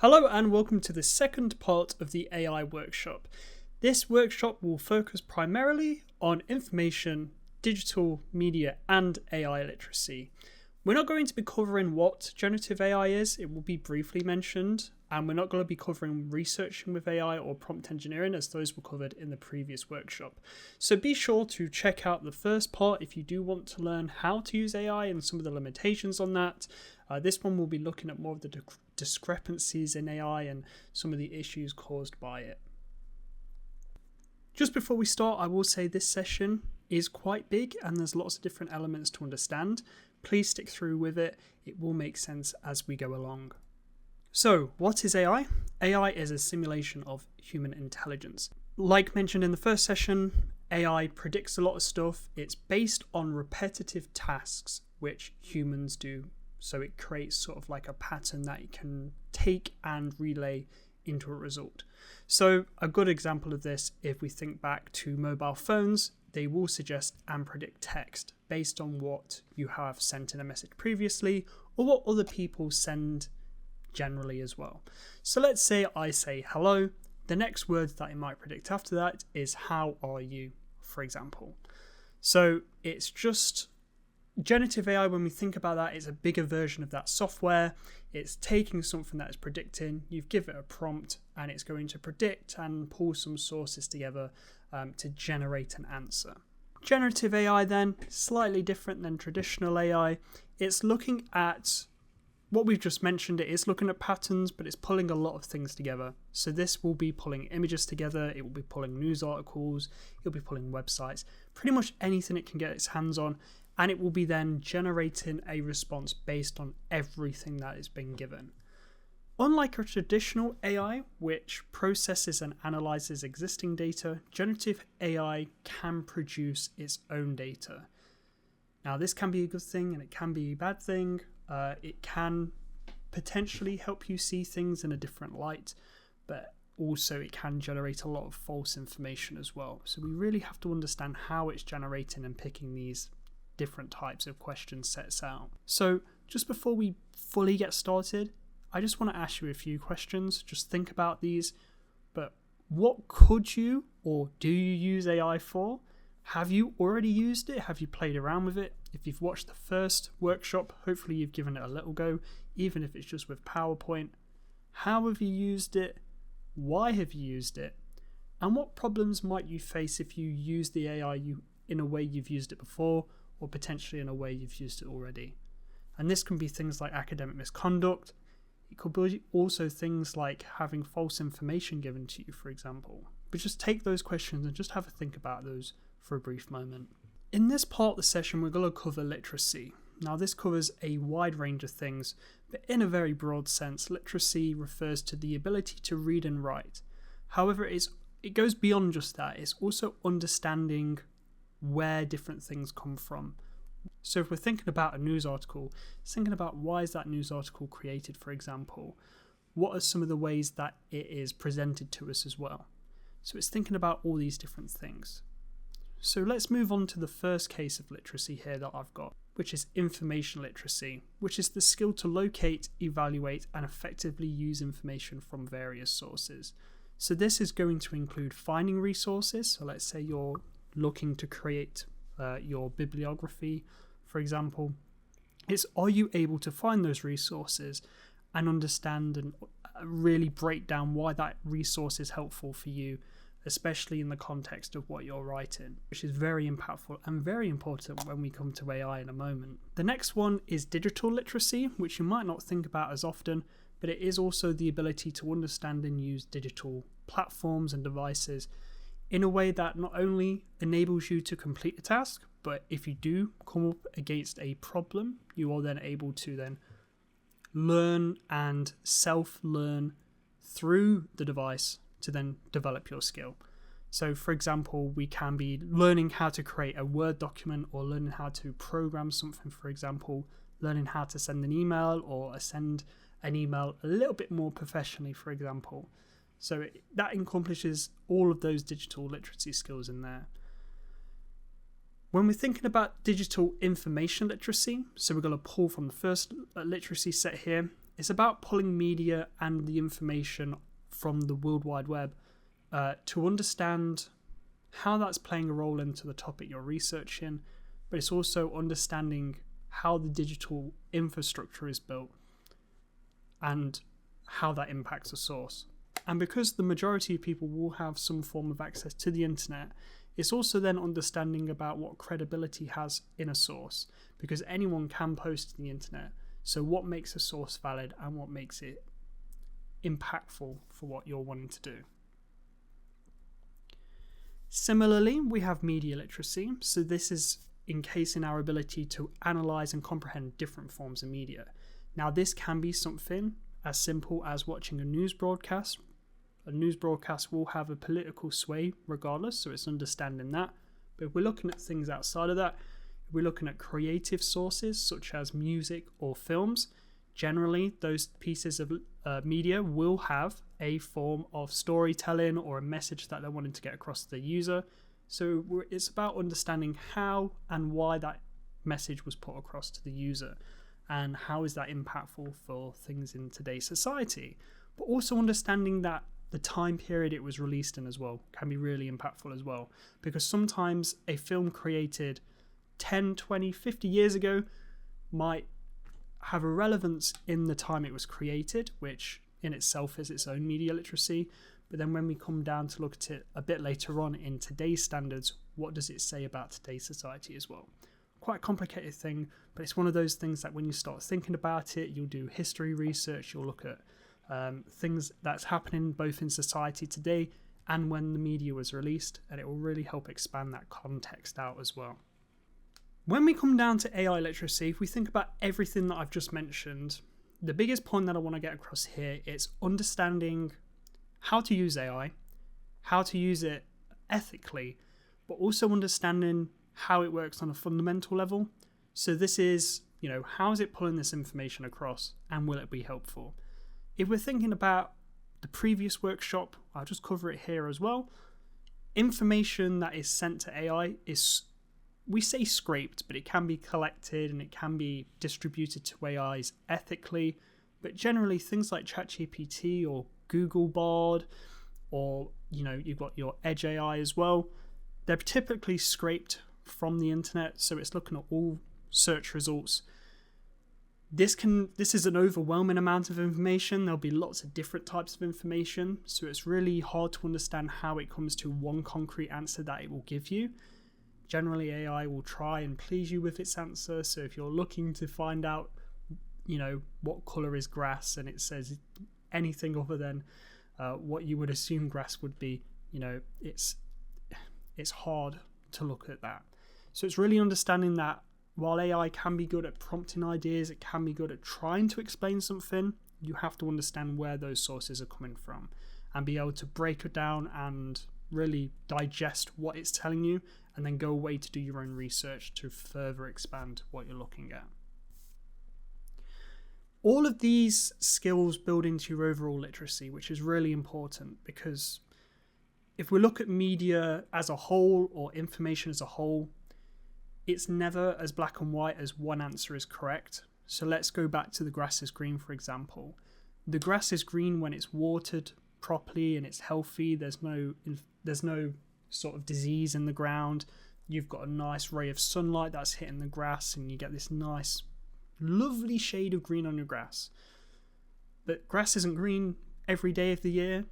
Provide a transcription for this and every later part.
Hello and welcome to the second part of the AI workshop. This workshop will focus primarily on information, digital media and AI literacy. We're not going to be covering what generative AI is, it will be briefly mentioned, and we're not going to be covering researching with AI or prompt engineering as those were covered in the previous workshop. So be sure to check out the first part if you do want to learn how to use AI and some of the limitations on that. This one will be looking at more of the discrepancies in AI and some of the issues caused by it. Just before we start, I will say this session is quite big and there's lots of different elements to understand. Please stick through with it. It will make sense as we go along. So, what is AI? AI is a simulation of human intelligence. Like mentioned in the first session, AI predicts a lot of stuff. It's based on repetitive tasks which humans do. So it creates sort of like a pattern that it can take and relay into a result. So a good example of this, if we think back to mobile phones, they will suggest and predict text based on what you have sent in a message previously or what other people send generally as well. So let's say I say hello. The next words that it might predict after that is how are you, for example. So it's just generative AI, when we think about that, it's a bigger version of that software. It's taking something that is predicting, you've given it a prompt, and it's going to predict and pull some sources together to generate an answer. Generative AI then, slightly different than traditional AI. It's looking at what we've just mentioned. It is looking at patterns, but it's pulling a lot of things together. So this will be pulling images together, it will be pulling news articles, it'll be pulling websites, pretty much anything it can get its hands on. And it will be then generating a response based on everything that is being given. Unlike a traditional AI, which processes and analyzes existing data, generative AI can produce its own data. Now, this can be a good thing and it can be a bad thing. It can potentially help you see things in a different light, but also it can generate a lot of false information as well. So we really have to understand how it's generating and picking these different types of question sets out. So just before we fully get started, I just want to ask you a few questions. Just think about these. But what could you or do you use AI for? Have you already used it? Have you played around with it? If you've watched the first workshop, hopefully you've given it a little go, even if it's just with PowerPoint. How have you used it? Why have you used it? And what problems might you face if you use the AI in a way you've used it before, or potentially in a way you've used it already? And this can be things like academic misconduct. It could be also things like having false information given to you, for example. But just take those questions and just have a think about those for a brief moment. In this part of the session, we're going to cover literacy. Now, this covers a wide range of things, but in a very broad sense, literacy refers to the ability to read and write. However, it goes beyond just that. It's also understanding where different things come from. So if we're thinking about a news article, it's thinking about why is that news article created, for example. What are some of the ways that it is presented to us as well? So it's thinking about all these different things. So let's move on to the first case of literacy here that I've got, which is information literacy, which is the skill to locate, evaluate, and effectively use information from various sources. So this is going to include finding resources. So let's say you're looking to create your bibliography, for example. It's, are you able to find those resources and understand and really break down why that resource is helpful for you, especially in the context of what you're writing, which is very impactful and very important when we come to AI in a moment. The next one is digital literacy, which you might not think about as often, but it is also the ability to understand and use digital platforms and devices in a way that not only enables you to complete a task, but if you do come up against a problem, you are then able to then learn and self-learn through the device to then develop your skill. So for example, we can be learning how to create a Word document or learning how to program something, for example, learning how to send an email or send an email a little bit more professionally, for example. So that encompasses all of those digital literacy skills in there. When we're thinking about digital information literacy, so we're going to pull from the first literacy set here, It's about pulling media and the information from the World Wide Web to understand how that's playing a role into the topic you're researching, but it's also understanding how the digital infrastructure is built and how that impacts a source. And because the majority of people will have some form of access to the internet, it's also then understanding about what credibility has in a source, because anyone can post to the internet. So what makes a source valid and what makes it impactful for what you're wanting to do. Similarly, we have media literacy. So this is encasing our ability to analyze and comprehend different forms of media. Now, this can be something as simple as watching a news broadcast. A news broadcast will have a political sway regardless, so it's understanding that. But if we're looking at things outside of that, if we're looking at creative sources such as music or films, generally those pieces of media will have a form of storytelling or a message that they're wanting to get across to the user. So it's about understanding how and why that message was put across to the user, and how is that impactful for things in today's society. But also understanding that the time period it was released in as well can be really impactful as well, because sometimes a film created 10, 20, 50 years ago might have a relevance in the time it was created, which in itself is its own media literacy. But then when we come down to look at it a bit later on in today's standards, what does it say about today's society as well? Quite a complicated thing, but it's one of those things that when you start thinking about it, you'll do history research, you'll look at things that's happening both in society today and when the media was released, and it will really help expand that context out as well. When we come down to AI literacy, if we think about everything that I've just mentioned, the biggest point that I want to get across here is understanding how to use AI, how to use it ethically, but also understanding how it works on a fundamental level. So this is, how is it pulling this information across, and will it be helpful? If we're thinking about the previous workshop, I'll just cover it here as well. Information that is sent to AI is, we say scraped, but it can be collected and it can be distributed to AIs ethically. But generally things like ChatGPT or Google Bard, or you've got your Edge AI as well, they're typically scraped from the internet, so it's looking at all search results. This is an overwhelming amount of information. There'll be lots of different types of information, so it's really hard to understand how it comes to one concrete answer that it will give you. Generally, AI will try and please you with its answer. So if you're looking to find out, what color is grass, and it says anything other than what you would assume grass would be, it's hard to look at that. So it's really understanding that while AI can be good at prompting ideas, it can be good at trying to explain something, you have to understand where those sources are coming from and be able to break it down and really digest what it's telling you, and then go away to do your own research to further expand what you're looking at. All of these skills build into your overall literacy, which is really important, because if we look at media as a whole or information as a whole, it's never as black and white as one answer is correct. So let's go back to the grass is green, for example. The grass is green when it's watered properly and it's healthy. There's no sort of disease in the ground. You've got a nice ray of sunlight that's hitting the grass, and you get this nice, lovely shade of green on your grass. But grass isn't green every day of the year.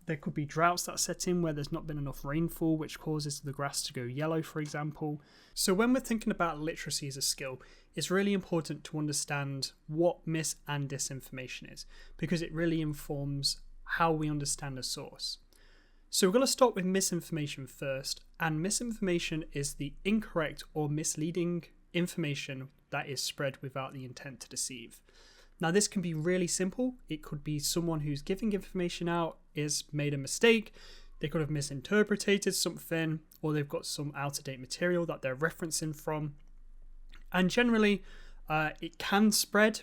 There could be droughts that set in where there's not been enough rainfall, which causes the grass to go yellow, for example. So when we're thinking about literacy as a skill, it's really important to understand what mis and disinformation is, because it really informs how we understand a source. So we're going to start with misinformation first, and misinformation is the incorrect or misleading information that is spread without the intent to deceive. Now, this can be really simple. It could be someone who's giving information out is made a mistake. They could have misinterpreted something, or they've got some out-of-date material that they're referencing from. And generally, it can spread,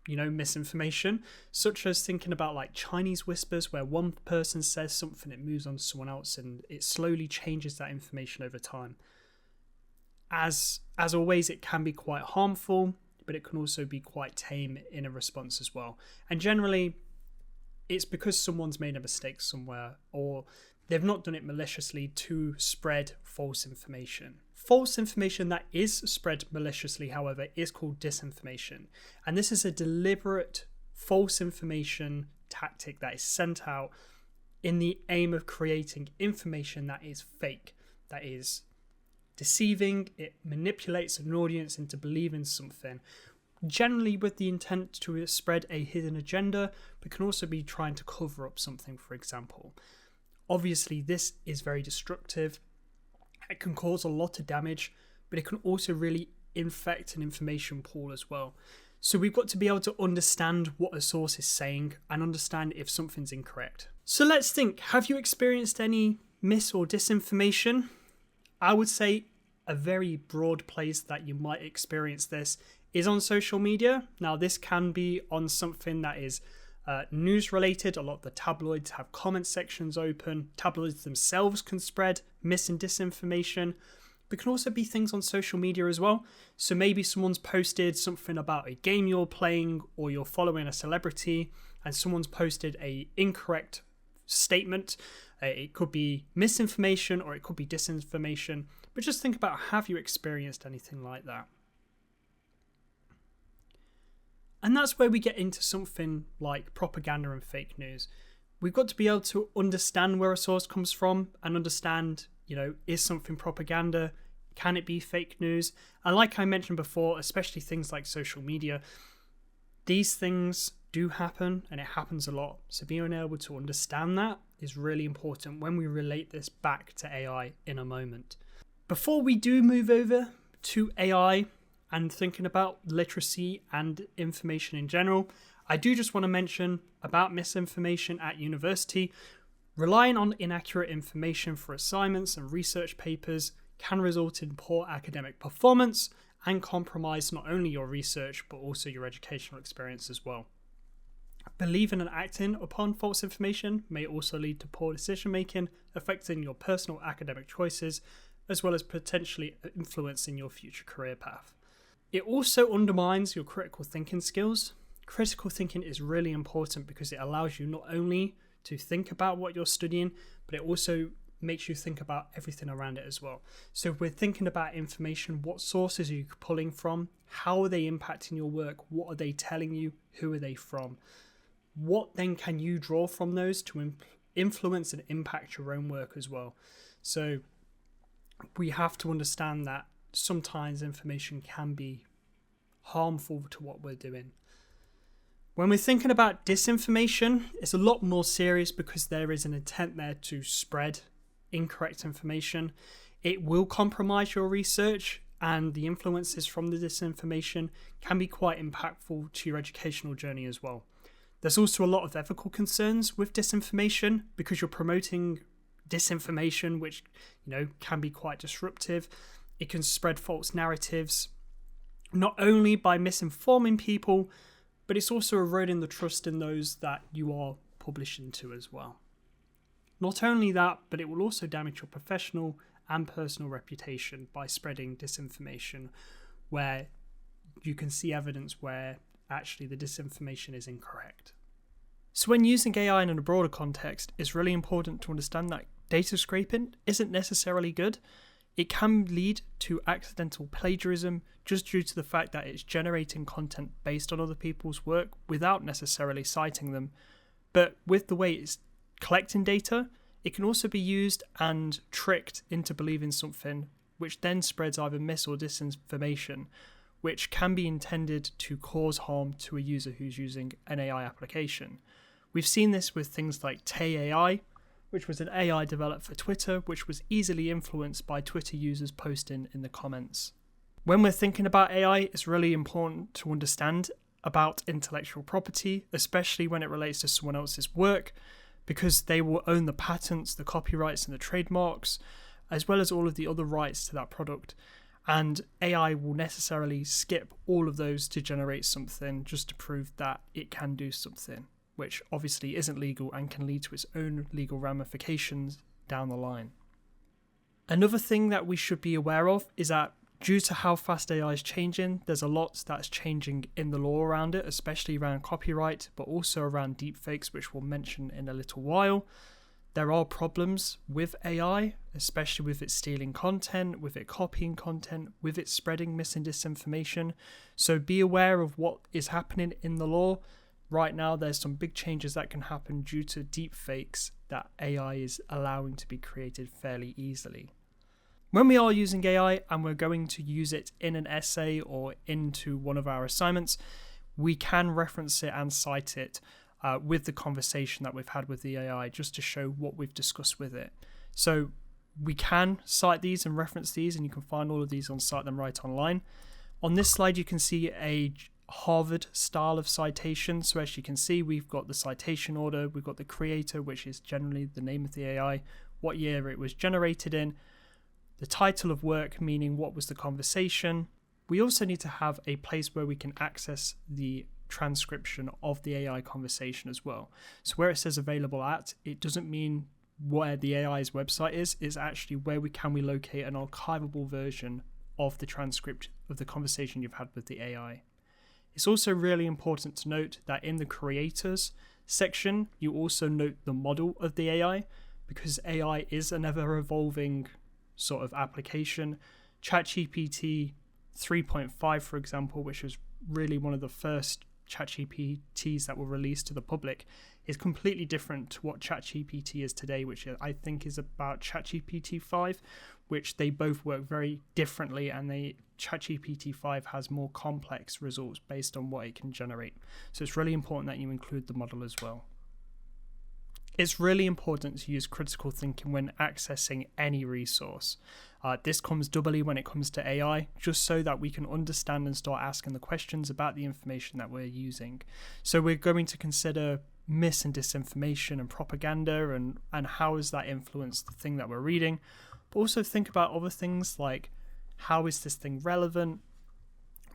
misinformation, such as thinking about like Chinese whispers, where one person says something, it moves on to someone else, and it slowly changes that information over time. As always, it can be quite harmful. but it can also be quite tame in a response as well. And generally, it's because someone's made a mistake somewhere, or they've not done it maliciously to spread false information. False information that is spread maliciously, however, is called disinformation. And this is a deliberate false information tactic that is sent out in the aim of creating information that is fake, that is deceiving. It manipulates an audience into believing something, generally with the intent to spread a hidden agenda, but can also be trying to cover up something, for example. Obviously, this is very destructive. It can cause a lot of damage, but it can also really infect an information pool as well. So we've got to be able to understand what a source is saying and understand if something's incorrect. So let's think, have you experienced any mis or disinformation? I would say a very broad place that you might experience this is on social media. Now, this can be on something that is news related. A lot of the tabloids have comment sections open. Tabloids themselves can spread mis and disinformation, but can also be things on social media as well. So maybe someone's posted something about a game you're playing, or you're following a celebrity, and someone's posted a incorrect statement. It could be misinformation or it could be disinformation, but just think about, have you experienced anything like that? And that's where we get into something like propaganda and fake news. We've got to be able to understand where a source comes from and understand, is something propaganda? Can it be fake news? And like I mentioned before, especially things like social media, these things do happen, and it happens a lot. So being able to understand that is really important when we relate this back to AI in a moment. Before we do move over to AI and thinking about literacy and information in general, I do just want to mention about misinformation at university. Relying on inaccurate information for assignments and research papers can result in poor academic performance and compromise not only your research but also your educational experience as well. Believing and acting upon false information may also lead to poor decision making, affecting your personal academic choices, as well as potentially influencing your future career path. It also undermines your critical thinking skills. Critical thinking is really important because it allows you not only to think about what you're studying, but it also makes you think about everything around it as well. So if we're thinking about information, what sources are you pulling from? How are they impacting your work? What are they telling you? Who are they from? What then can you draw from those to influence and impact your own work as well? So we have to understand that sometimes information can be harmful to what we're doing. When we're thinking about disinformation, it's a lot more serious because there is an intent there to spread incorrect information. It will compromise your research, and the influences from the disinformation can be quite impactful to your educational journey as well. There's also a lot of ethical concerns with disinformation because you're promoting disinformation, which can be quite disruptive. It can spread false narratives, not only by misinforming people, but it's also eroding the trust in those that you are publishing to as well. Not only that, but it will also damage your professional and personal reputation by spreading disinformation where you can see evidence where actually the disinformation is incorrect. So when using AI in a broader context, it's really important to understand that data scraping isn't necessarily good. It can lead to accidental plagiarism just due to the fact that it's generating content based on other people's work without necessarily citing them. But with the way it's collecting data, it can also be used and tricked into believing something, which then spreads either mis or disinformation, which can be intended to cause harm to a user who's using an AI application. We've seen this with things like Tay AI, which was an AI developed for Twitter, which was easily influenced by Twitter users posting in the comments. When we're thinking about AI, it's really important to understand about intellectual property, especially when it relates to someone else's work, because they will own the patents, the copyrights and the trademarks, as well as all of the other rights to that product. And AI will necessarily skip all of those to generate something just to prove that it can do something, which obviously isn't legal and can lead to its own legal ramifications down the line. Another thing that we should be aware of is that Due to how fast AI is changing, there's a lot that's changing in the law around it, especially around copyright, but also around deepfakes, which we'll mention in a little while. There are problems with AI, especially with it stealing content, with it copying content, with it spreading mis and disinformation. So be aware of what is happening in the law. Right now, there's some big changes that can happen due to deepfakes that AI is allowing to be created fairly easily. When we are using AI and we're going to use it in an essay or into one of our assignments, we can reference it and cite it with the conversation that we've had with the AI, just to show what we've discussed with it. So we can cite these and reference these, and you can find all of these on Cite Them Right online. On this slide, you can see a Harvard style of citation. So as you can see, we've got the citation order, we've got the creator, which is generally the name of the AI, what year it was generated in, the title of work, meaning what was the conversation. We also need to have a place where we can access the transcription of the AI conversation as well. So where it says available at, it doesn't mean where the AI's website is, it's actually where we locate an archivable version of the transcript of the conversation you've had with the AI. It's also really important to note that in the creators section, you also note the model of the AI, because AI is an ever-evolving sort of application. ChatGPT 3.5, for example, which was really one of the first ChatGPTs that were released to the public, is completely different to what ChatGPT is today, which I think is about ChatGPT 5, which they both work very differently, and ChatGPT 5 has more complex results based on what it can generate. So it's really important that you include the model as well. It's really important to use critical thinking when accessing any resource. This comes doubly when it comes to AI, just so that we can understand and start asking the questions about the information that we're using. So we're going to consider mis and disinformation and propaganda, and how has that influenced the thing that we're reading. But also think about other things like, how is this thing relevant?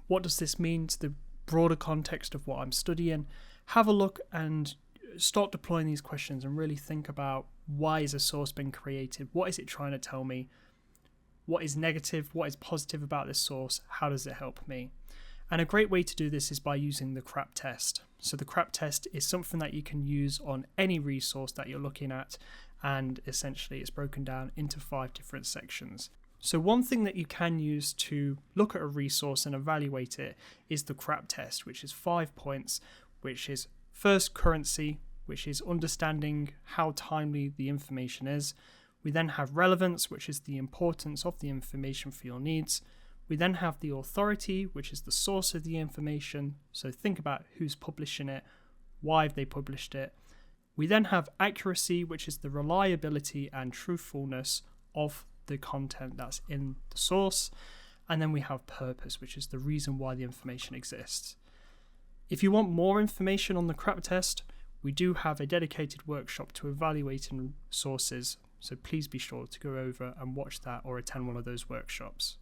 What does this mean to the broader context of what I'm studying? Have a look and start deploying these questions and really think about, why is a source been created? What is it trying to tell me? What is negative? What is positive about this source? How does it help me? And a great way to do this is by using the CRAP test. So the CRAP test is something that you can use on any resource that you're looking at, and essentially it's broken down into 5 different sections. So one thing that you can use to look at a resource and evaluate it is the CRAP test, which is 5 points, which is first, currency, which is understanding how timely the information is. We then have relevance, which is the importance of the information for your needs. We then have the authority, which is the source of the information. So think about who's publishing it, why have they published it. We then have accuracy, which is the reliability and truthfulness of the content that's in the source. And then we have purpose, which is the reason why the information exists. If you want more information on the CRAP test, we do have a dedicated workshop to evaluating sources, so please be sure to go over and watch that or attend one of those workshops.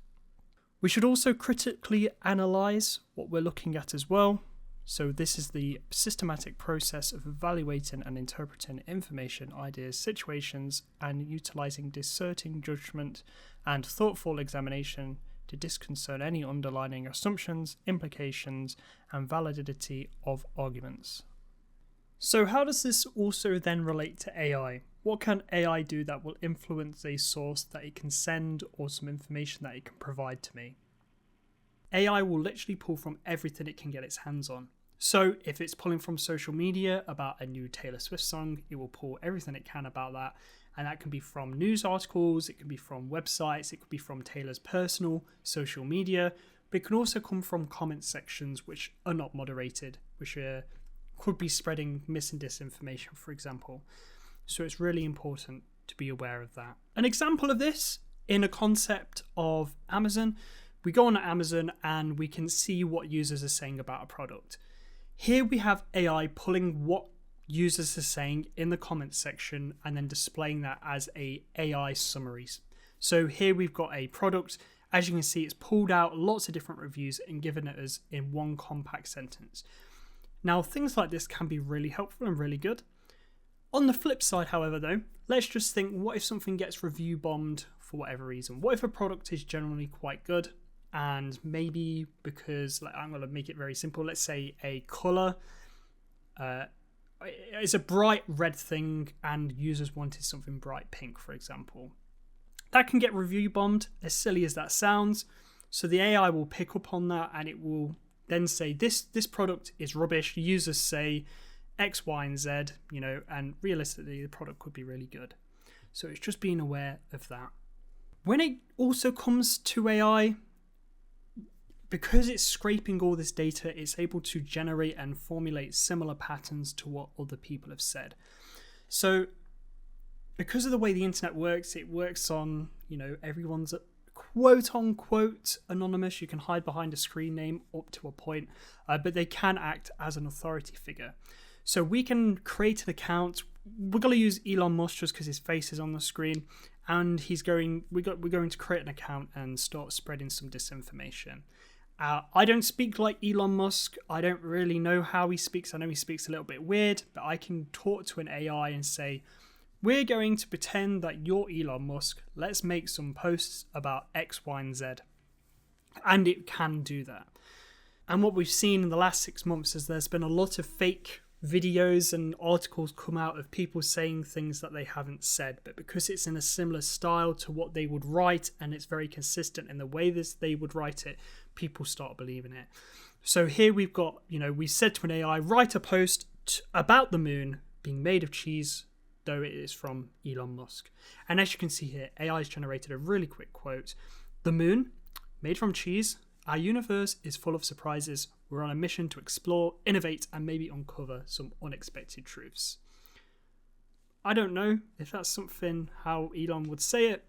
We should also critically analyse what we're looking at as well. So this is the systematic process of evaluating and interpreting information, ideas, situations, and utilising discerning judgment and thoughtful examination to disconcern any underlying assumptions, implications, and validity of arguments. So how does this also then relate to AI? What can AI do that will influence a source that it can send, or some information that it can provide to me? AI will literally pull from everything it can get its hands on. So if it's pulling from social media about a new Taylor Swift song, it will pull everything it can about that. And that can be from news articles, it can be from websites, it could be from Taylor's personal social media, but it can also come from comment sections which are not moderated, which could be spreading mis and disinformation, for example. So it's really important to be aware of that. An example of this in a concept of Amazon, we go on Amazon and we can see what users are saying about a product. Here we have AI pulling what users are saying in the comments section and then displaying that as AI summaries. So here we've got a product. As you can see, it's pulled out lots of different reviews and given it us in one compact sentence. Now, things like this can be really helpful and really good. On the flip side, however, though, let's just think, what if something gets review bombed for whatever reason? What if a product is generally quite good and maybe because, like, I'm going to make it very simple, let's say a color is a bright red thing and users wanted something bright pink, for example. That can get review bombed, as silly as that sounds. So the AI will pick up on that and it will then say this product is rubbish. Users say X, Y, and Z, and realistically the product could be really good. So it's just being aware of that. When it also comes to AI, because it's scraping all this data, it's able to generate and formulate similar patterns to what other people have said. So because of the way the internet works, it works on, everyone's quote unquote anonymous. You can hide behind a screen name up to a point, but they can act as an authority figure. So we can create an account. We're going to use Elon Musk just because his face is on the screen, and we're going to create an account and start spreading some disinformation. I don't speak like Elon Musk. I don't really know how he speaks. I know he speaks a little bit weird, but I can talk to an AI and say, we're going to pretend that you're Elon Musk. Let's make some posts about X, Y, and Z. And it can do that. And what we've seen in the last 6 months is there's been a lot of fake videos and articles come out of people saying things that they haven't said. But because it's in a similar style to what they would write and it's very consistent in the way they would write it, people start believing it. So here we've got, we said to an AI, write a post about the moon being made of cheese, though it is from Elon Musk. And as you can see here, AI has generated a really quick quote. The moon, made from cheese, our universe is full of surprises. We're on a mission to explore, innovate, and maybe uncover some unexpected truths. I don't know if that's something how Elon would say it.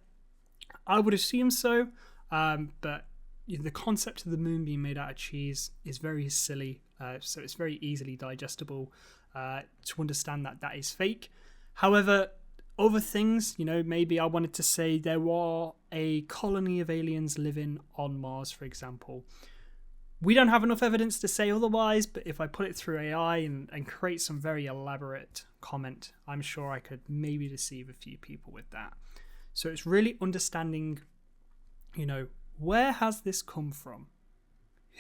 I would assume so, but the concept of the moon being made out of cheese is very silly, so it's very easily digestible to understand that is fake. However, other things, maybe I wanted to say there were a colony of aliens living on Mars, for example. We don't have enough evidence to say otherwise, but if I put it through AI and create some very elaborate comment, I'm sure I could maybe deceive a few people with that. So it's really understanding, where has this come from?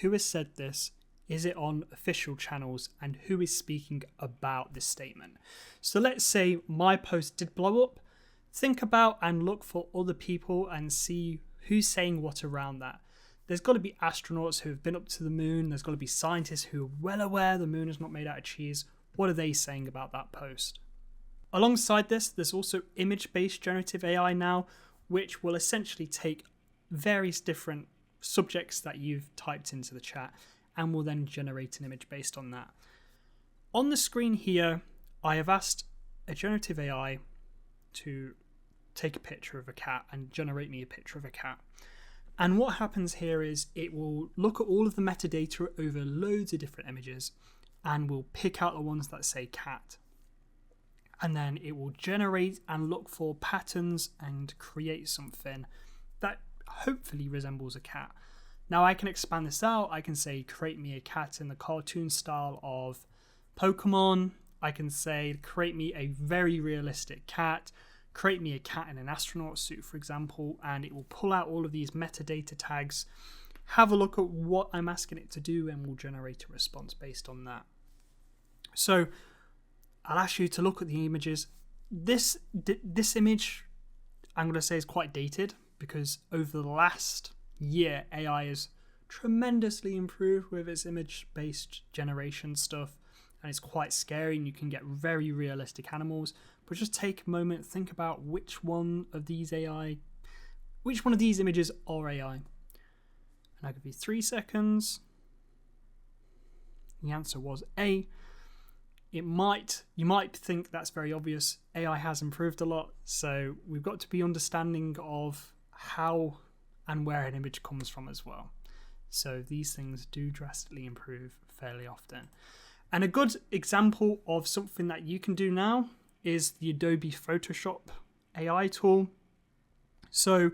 Who has said this? Is it on official channels? And who is speaking about this statement? So let's say my post did blow up. Think about and look for other people and see who's saying what around that. There's got to be astronauts who have been up to the moon. There's got to be scientists who are well aware the moon is not made out of cheese. What are they saying about that post? Alongside this, there's also image-based generative AI now, which will essentially take various different subjects that you've typed into the chat and will then generate an image based on that. On the screen here, I have asked a generative AI to take a picture of a cat and generate me a picture of a cat. And what happens here is it will look at all of the metadata over loads of different images and will pick out the ones that say cat. And then it will generate and look for patterns and create something that hopefully resembles a cat. Now I can expand this out. I can say, create me a cat in the cartoon style of Pokemon. I can say, create me a very realistic cat. Create me a cat in an astronaut suit, for example, and it will pull out all of these metadata tags, have a look at what I'm asking it to do, and will generate a response based on that. So I'll ask you to look at the images. This image, I'm going to say, is quite dated because over the last year, AI has tremendously improved with its image-based generation stuff, and it's quite scary, and you can get very realistic animals. But just take a moment, think about which one of these images are AI. And I'll give you 3 seconds. The answer was A. You might think that's very obvious. AI has improved a lot, so we've got to be understanding of how and where an image comes from as well. So these things do drastically improve fairly often. And a good example of something that you can do now is the Adobe Photoshop AI tool. So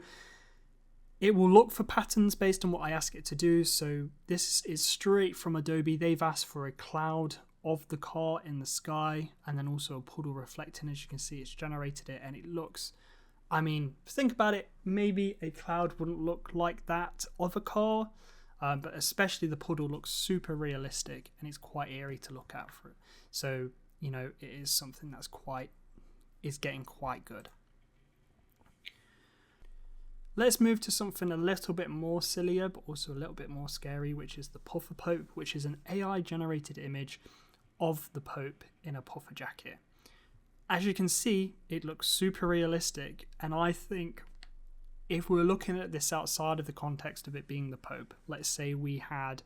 it will look for patterns based on what I ask it to do. So this is straight from Adobe. They've asked for a cloud of the car in the sky and then also a puddle reflecting. As you can see, it's generated it and it looks I mean, think about it, maybe a cloud wouldn't look like that of a car, but especially the puddle looks super realistic and it's quite eerie to look at for it. So, you know, it is something that's is getting quite good. Let's move to something a little bit more sillier, but also a little bit more scary, which is the Puffer Pope, which is an AI-generated image of the Pope in a puffer jacket. As you can see, it looks super realistic, and I think if we're looking at this outside of the context of it being the Pope, let's say we had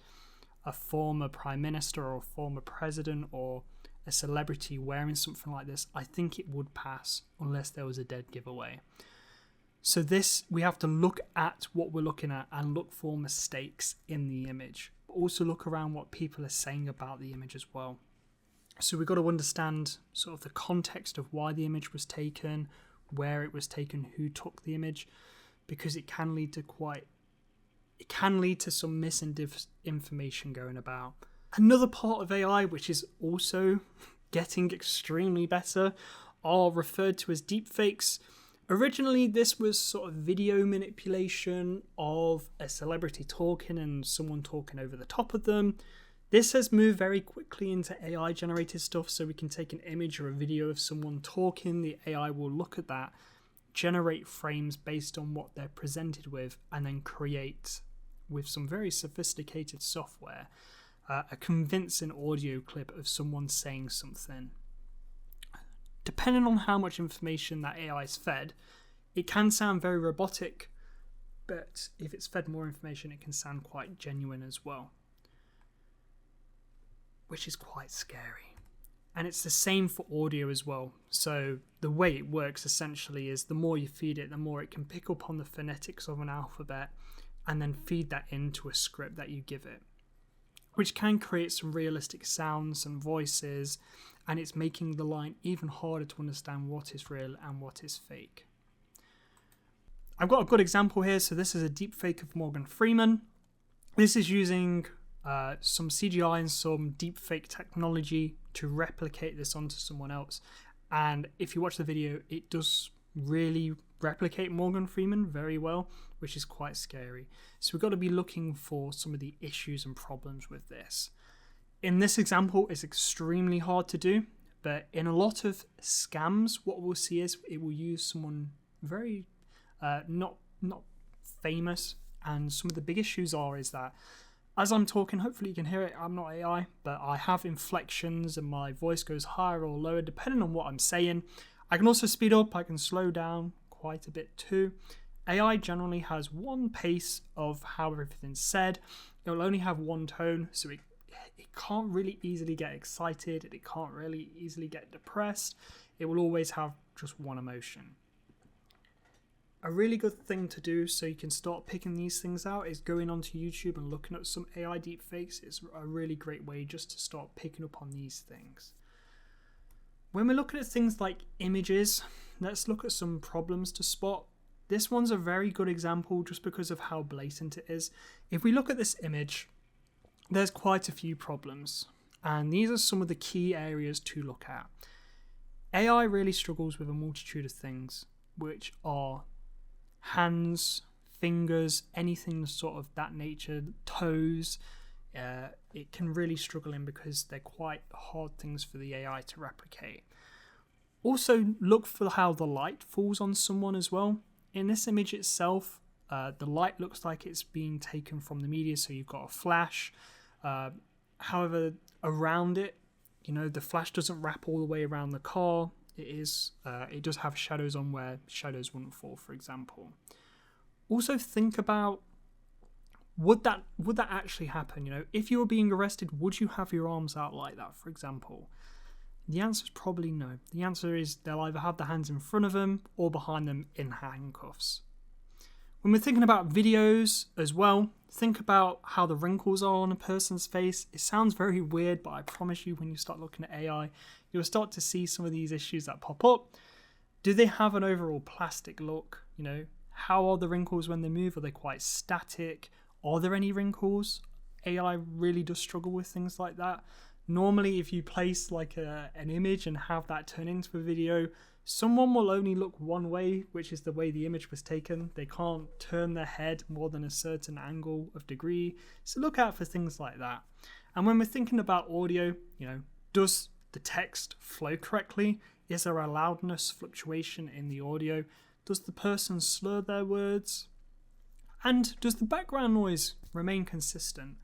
a former Prime Minister or a former President or a celebrity wearing something like this, I think it would pass unless there was a dead giveaway. So we have to look at what we're looking at and look for mistakes in the image, but also look around what people are saying about the image as well. So we've got to understand sort of the context of why the image was taken, where it was taken, who took the image, because it can lead to some misinformation going about. Another part of AI, which is also getting extremely better, are referred to as deepfakes. Originally, this was sort of video manipulation of a celebrity talking and someone talking over the top of them. This has moved very quickly into AI-generated stuff, so we can take an image or a video of someone talking, the AI will look at that, generate frames based on what they're presented with, and then create, with some very sophisticated software, a convincing audio clip of someone saying something. Depending on how much information that AI is fed, it can sound very robotic, but if it's fed more information, it can sound quite genuine as well, which is quite scary. And it's the same for audio as well. So the way it works essentially is the more you feed it, the more it can pick up on the phonetics of an alphabet and then feed that into a script that you give it, which can create some realistic sounds and voices, and it's making the line even harder to understand what is real and what is fake. I've got a good example here. So this is a deepfake of Morgan Freeman. This is using some CGI and some deepfake technology to replicate this onto someone else. And if you watch the video, it does really replicate Morgan Freeman very well, which is quite scary. So we've got to be looking for some of the issues and problems with this. In this example, it's extremely hard to do, but in a lot of scams, what we'll see is it will use someone very not famous, and some of the big issues is that as I'm talking, hopefully you can hear it, I'm not AI, but I have inflections and my voice goes higher or lower depending on what I'm saying. I can also speed up, I can slow down quite a bit too. AI generally has one pace of how everything's said. It will only have one tone, so it can't really easily get excited, it can't really easily get depressed. It will always have just one emotion. A really good thing to do so you can start picking these things out is going onto YouTube and looking at some AI deepfakes. It's a really great way just to start picking up on these things. When we're looking at things like images, let's look at some problems to spot. This one's a very good example just because of how blatant it is. If we look at this image, there's quite a few problems, and these are some of the key areas to look at. AI really struggles with a multitude of things, which are hands, fingers, anything sort of that nature, toes. It can really struggle in because they're quite hard things for the AI to replicate. Also look for how the light falls on someone as well. In this image itself, the light looks like it's being taken from the media, so you've got a flash. However, around it, the flash doesn't wrap all the way around the car. It does have shadows on where shadows wouldn't fall, for example. Also think about, would that actually happen? If you were being arrested, would you have your arms out like that, for example? The answer is probably no. The answer is they'll either have the hands in front of them or behind them in handcuffs. When we're thinking about videos as well, think about how the wrinkles are on a person's face. It sounds very weird, but I promise you when you start looking at AI, you'll start to see some of these issues that pop up. Do they have an overall plastic look? How are the wrinkles when they move? Are they quite static? Are there any wrinkles? AI really does struggle with things like that. Normally, if you place like an image and have that turn into a video, someone will only look one way, which is the way the image was taken. They can't turn their head more than a certain angle of degree. So look out for things like that. And when we're thinking about audio, does the text flow correctly? Is there a loudness fluctuation in the audio? Does the person slur their words? And does the background noise remain consistent?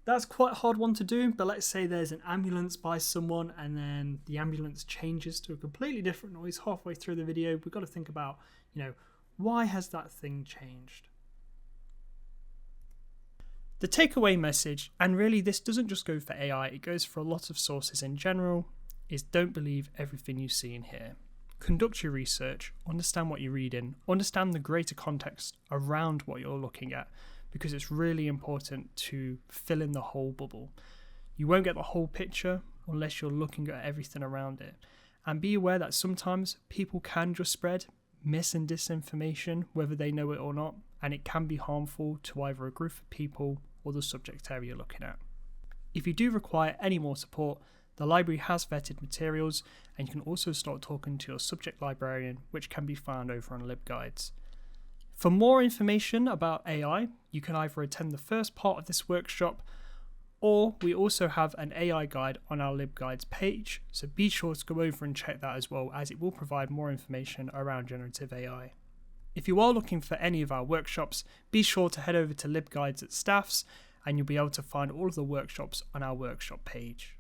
That's quite a hard one to do, but let's say there's an ambulance by someone and then the ambulance changes to a completely different noise halfway through the video. We've got to think about, why has that thing changed? The takeaway message, and really this doesn't just go for AI, it goes for a lot of sources in general, is don't believe everything you see and hear. Conduct your research, understand what you're reading, understand the greater context around what you're looking at, because it's really important to fill in the whole bubble. You won't get the whole picture unless you're looking at everything around it. And be aware that sometimes people can just spread mis and disinformation, whether they know it or not, and it can be harmful to either a group of people or the subject area you're looking at. If you do require any more support, the library has vetted materials, and you can also start talking to your subject librarian, which can be found over on LibGuides. For more information about AI, you can either attend the first part of this workshop, or we also have an AI guide on our LibGuides page, so be sure to go over and check that as well, as it will provide more information around generative AI. If you are looking for any of our workshops, be sure to head over to LibGuides at Staffs, and you'll be able to find all of the workshops on our workshop page.